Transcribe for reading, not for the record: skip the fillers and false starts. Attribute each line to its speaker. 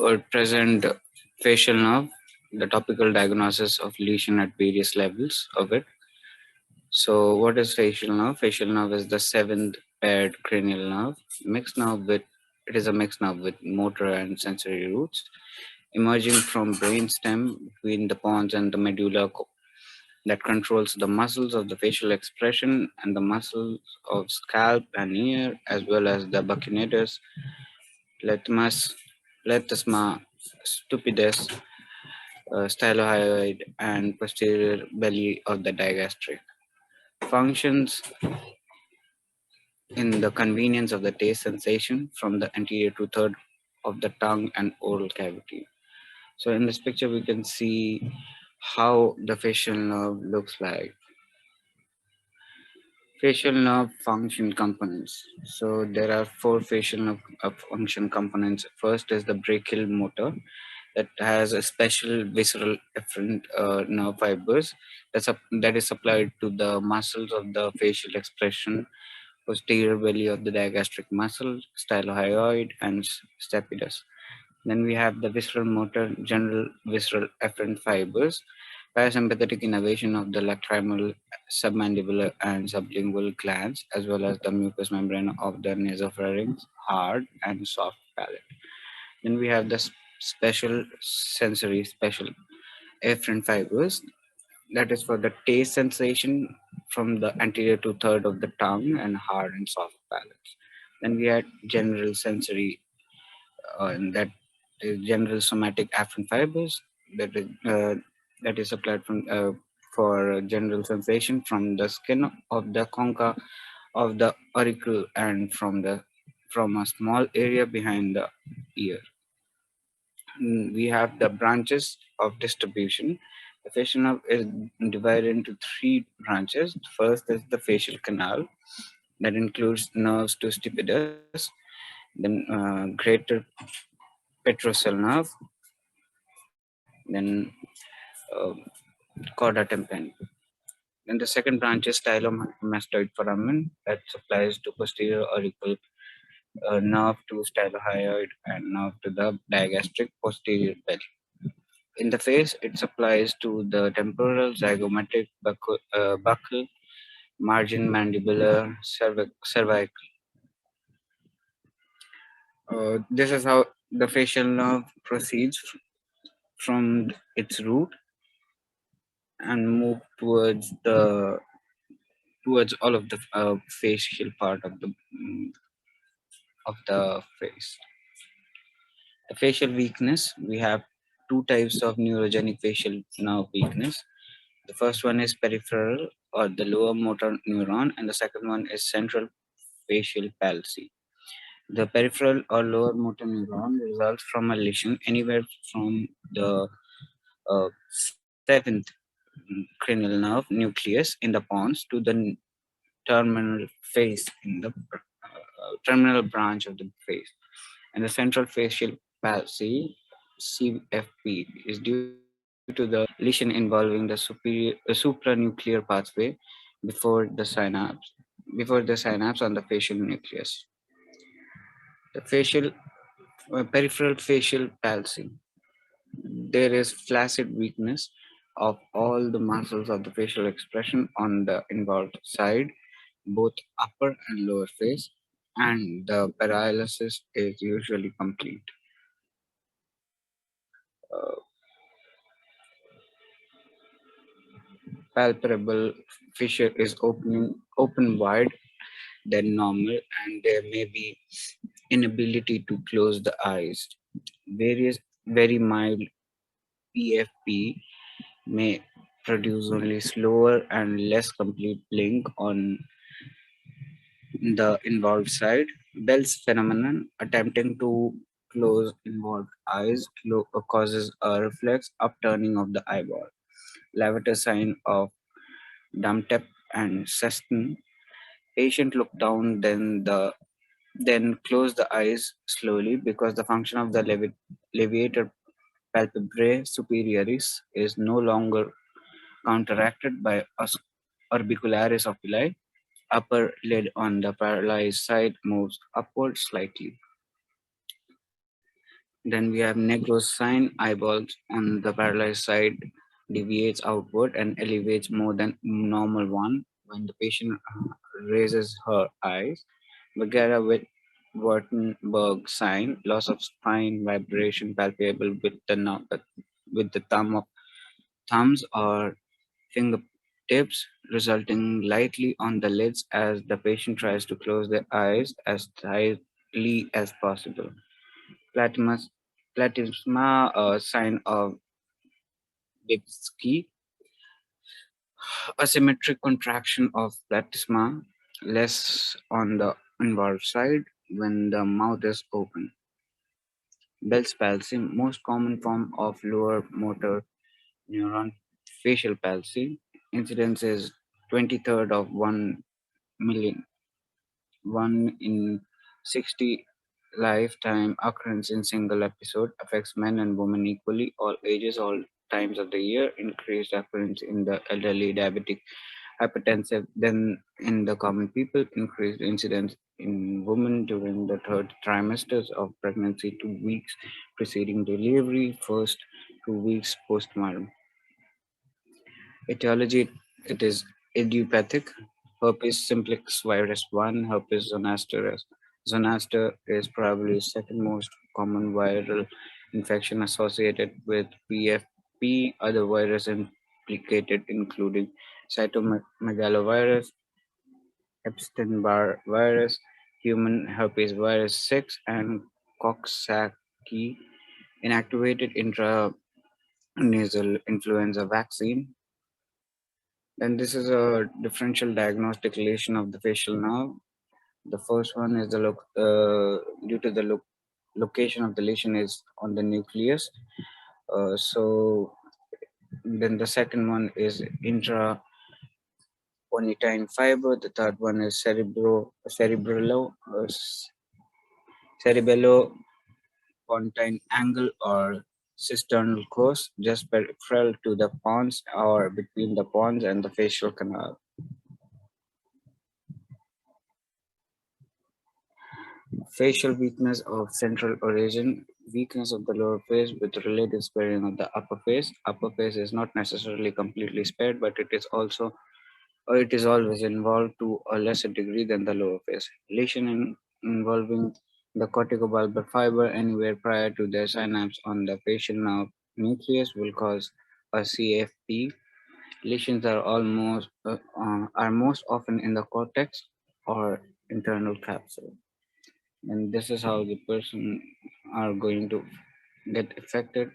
Speaker 1: or present facial nerve, the topical diagnosis of lesion at various levels of it. So, what is facial nerve? Facial nerve is the seventh paired cranial nerve, mixed nerve with it is a mixed nerve with motor and sensory roots, emerging from brain stem between the pons and the medulla that controls the muscles of the facial expression and the muscles of scalp and ear, as well as the buccinatus, lethmus, lethysma, stupidus, stylohyoid, and posterior belly of the digastric. Functions in the convenience of the taste sensation from the anterior two-third of the tongue and oral cavity. So in this picture, we can see how the facial nerve looks like. Facial nerve function components. So there are four facial nerve function components. First is the brachial motor that has a special visceral efferent nerve fibers that is supplied to the muscles of the facial expression, posterior belly of the digastric muscle, stylohyoid, and stapedus. Then we have the visceral motor, general visceral efferent fibers, parasympathetic innervation of the lacrimal, submandibular, and sublingual glands, as well as the mucous membrane of the nasopharynx, hard and soft palate. Then we have the special efferent fibers, that is for the taste sensation from the anterior two-third of the tongue and hard and soft palates. Then we had general sensory, and that is general somatic afferent fibers that is supplied from for general sensation from the skin of the concha of the auricle and from a small area behind the ear. We have the branches of distribution. The facial nerve is divided into three branches. First is the facial canal that includes nerves to stipedus, then greater petrosal nerve, then uh, chorda tympani. Then the second branch is stylomastoid foramen that supplies to posterior auricle, nerve to stylohyoid, and nerve to the digastric posterior belly. In the face, it supplies to the temporal, zygomatic, buccal, margin mandibular, cervical. This is how the facial nerve proceeds from its root and move towards all of the facial part of the face. The facial weakness, we have two types of neurogenic facial nerve weakness. The first one is peripheral or the lower motor neuron, and the second one is central facial palsy. The peripheral or lower motor neuron results from a lesion anywhere from the seventh cranial nerve nucleus in the pons to the terminal face in the terminal branch of the face. And the central facial palsy, CFP, is due to the lesion involving the supranuclear pathway before the synapse on the facial nucleus. The peripheral facial palsy. There is flaccid weakness of all the muscles of the facial expression on the involved side, both upper and lower face, and the paralysis is usually complete. Uh, Palpable fissure is open wide than normal, and there may be inability to close the eyes. Various very mild PFP may produce only slower and less complete blink on the involved side. Bell's phenomenon, attempting to close involved eyes, causes a reflex upturning of the eyeball. Lavater sign of Damtep and Seston. Patient look down, then close the eyes slowly because the function of the levator palpebrae superioris is no longer counteracted by orbicularis oculi. Upper lid on the paralyzed side moves upward slightly. Then we have Negro's sign, eyeballs on the paralyzed side deviates outward and elevates more than normal one when the patient raises her eyes. Bagheera with Wartenberg sign, loss of spine vibration palpable with with the thumbs or fingertips, resulting lightly on the lids as the patient tries to close their eyes as tightly as possible. Platymus, Platysma, a sign of Bibsky, asymmetric contraction of platysma, less on the inward side when the mouth is open. Bell's palsy, most common form of lower motor neuron facial palsy. Incidence is 23rd of 1 million, 1 in 60 lifetime occurrence in single episode, affects men and women equally, all ages, all times of the year, increased occurrence in the elderly, diabetic, hypertensive than in the common people, increased incidence in women during the third trimesters of pregnancy, 2 weeks preceding delivery, first 2 weeks postpartum. Etiology, it is idiopathic. Herpes simplex virus 1, herpes zoster. Zoster is probably second most common viral infection associated with PFP. Other viruses implicated including cytomegalovirus, Epstein-Barr virus, human herpes virus 6, and Coxsackie inactivated intranasal influenza vaccine. Then this is a differential diagnostic lesion of the facial nerve. The first one is due to the location of the lesion is on the nucleus. So then the second one is intraponentine fiber. The third one is cerebellopontine angle or cisternal course, just peripheral to the pons or between the pons and the facial canal. Facial weakness of central origin, weakness of the lower face with relative sparing of the upper face. Upper face is not necessarily completely spared, but it is always involved to a lesser degree than the lower face. Involving the corticobulbar fiber anywhere prior to their synapse on the facial nerve nucleus will cause a CFP. Lesions are most often in the cortex or internal capsule, and this is how the person are going to get affected.